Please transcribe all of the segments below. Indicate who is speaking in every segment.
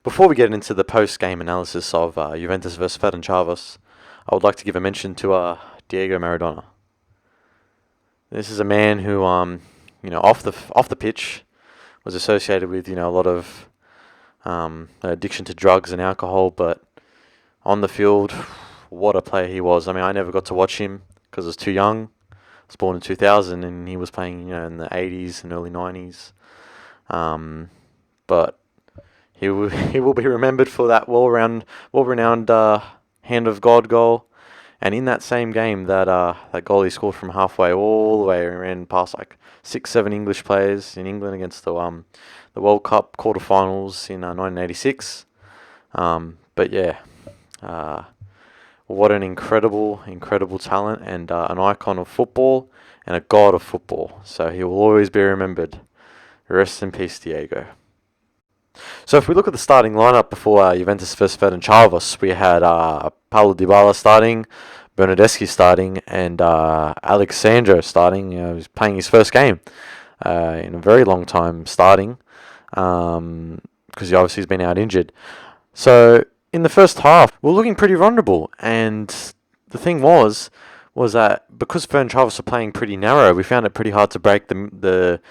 Speaker 1: Before we get into the post-game analysis of Juventus versus Ferencvaros, I would like to give a mention to Diego Maradona. This is a man who, off the pitch, was associated with a lot of addiction to drugs and alcohol, but on the field, what a player he was. I mean, I never got to watch him because I was too young. I was born in 2000, and he was playing, in the 80s and early 90s. But he will be remembered for that well-renowned hand of God goal. And in that same game, that goal he scored from halfway all the way and ran past like 6-7 English players in England against the World Cup quarterfinals in 1986. But yeah, what an incredible talent and an icon of football and a god of football. So he will always be remembered. Rest in peace, Diego. So if we look at the starting lineup before Juventus versus Ferencvaros, we had Paulo Dybala starting, Bernardeschi starting, and Alexandro starting. He was playing his first game in a very long time starting, because he obviously has been out injured. So in the first half, we were looking pretty vulnerable, and the thing was that because Ferencvaros are playing pretty narrow, we found it pretty hard to break the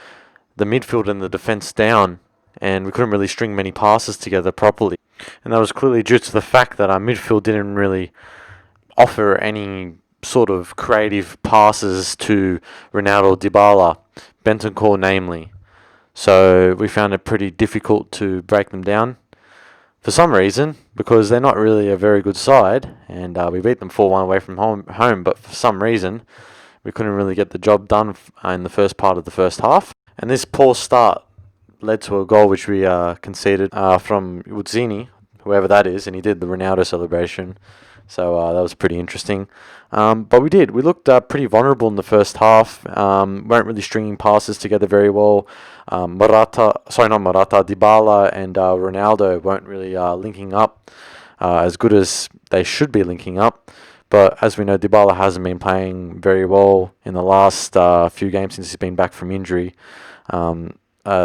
Speaker 1: midfield and the defence down, and we couldn't really string many passes together properly. And that was clearly due to the fact that our midfield didn't really offer any sort of creative passes to Ronaldo, Dybala, Bentancur namely. So we found it pretty difficult to break them down for some reason, because they're not really a very good side, and we beat them 4-1 away from home, but for some reason we couldn't really get the job done in the first part of the first half. And this poor start led to a goal which we conceded from Juventini, whoever that is, and he did the Ronaldo celebration. So that was pretty interesting. But we looked pretty vulnerable in the first half. Weren't really stringing passes together very well. Dybala and Ronaldo weren't really linking up as good as they should be linking up. But as we know, Dybala hasn't been playing very well in the last few games since he's been back from injury.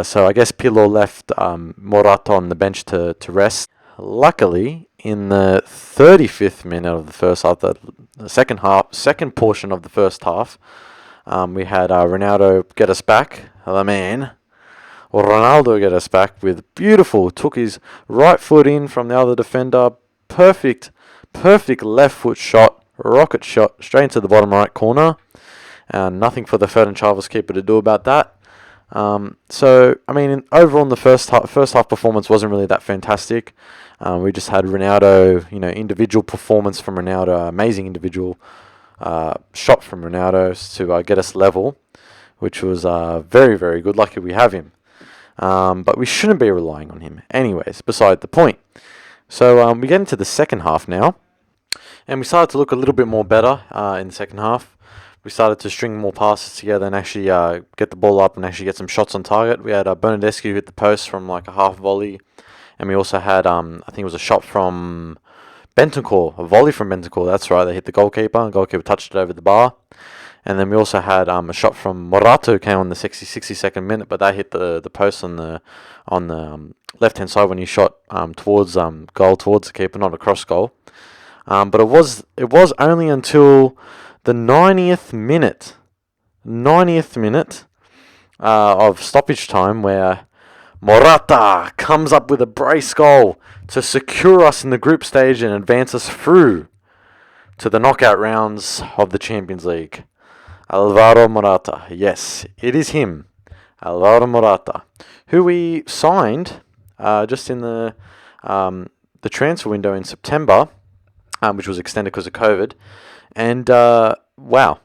Speaker 1: So I guess Pirlo left Morata on the bench to rest. Luckily, in the 35th minute of the first half, the second portion of the first half, we had Ronaldo get us back. The man, Ronaldo get us back with took his right foot in from the other defender. Perfect left foot shot, rocket shot, straight into the bottom right corner. Nothing for the Ferencvaros keeper to do about that. So, I mean, overall in the first half performance wasn't really that fantastic. We just had Ronaldo, individual performance from Ronaldo, amazing individual shot from Ronaldo to get us level, which was very, very good. Lucky we have him. But we shouldn't be relying on him. Anyways, beside the point. So we get into the second half now, and we started to look a little bit more better in the second half. We started to string more passes together and actually get the ball up and actually get some shots on target. We had Bernardeschi who hit the post from like a half volley. And we also had, I think it was a shot from Bentancur, a volley from Bentancur. That's right, they hit the goalkeeper, and the goalkeeper touched it over the bar. And then we also had a shot from Morata who came on the 62nd minute, but that hit the post on the left-hand side when he shot towards goal, towards the keeper, not a cross goal. But it was only until the 90th minute of stoppage time where Morata comes up with a brace goal to secure us in the group stage and advance us through to the knockout rounds of the Champions League. Alvaro Morata. Yes, it is him. Alvaro Morata, who we signed just in the transfer window in September, which was extended because of COVID. And wow,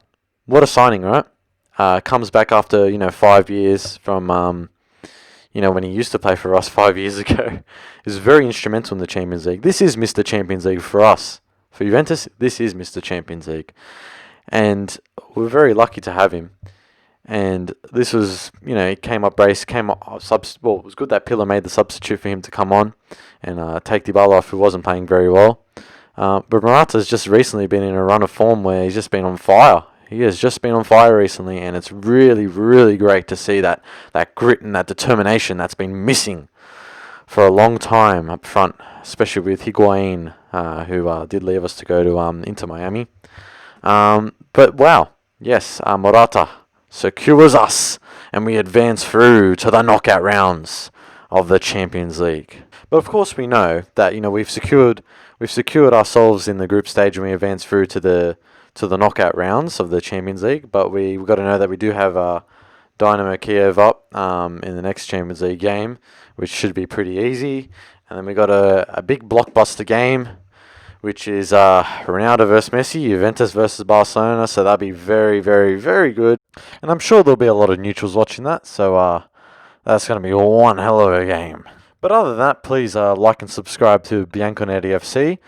Speaker 1: what a signing, right? Comes back after 5 years from when he used to play for us 5 years ago. He was very instrumental in the Champions League. This is Mr. Champions League for us. For Juventus, this is Mr. Champions League. And we're very lucky to have him. And this was, he came up brace, it was good that Pirlo made the substitute for him to come on and take Dybala off, who wasn't playing very well. But Morata's just recently been in a run of form where he's just been on fire. He has just been on fire recently, and it's really, really great to see that grit and that determination that's been missing for a long time up front, especially with Higuain, who did leave us to go to Inter Miami. But wow, yes, Morata secures us, and we advance through to the knockout rounds of the Champions League. But of course, we know that we've secured ourselves in the group stage, and we advance through to the knockout rounds of the Champions League. But we've got to know that we do have Dynamo Kiev up in the next Champions League game, which should be pretty easy. And then we got a big blockbuster game, which is Ronaldo versus Messi, Juventus versus Barcelona. So that'll be very, very, very good. And I'm sure there'll be a lot of neutrals watching that. So that's going to be one hell of a game. But other than that, please like and subscribe to Bianconetti FC.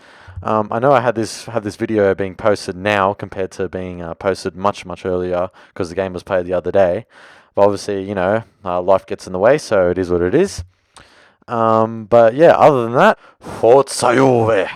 Speaker 1: I know I have this video being posted now compared to being posted much earlier because the game was played the other day. But obviously, life gets in the way, so it is what it is. But yeah, other than that, Forza Juve!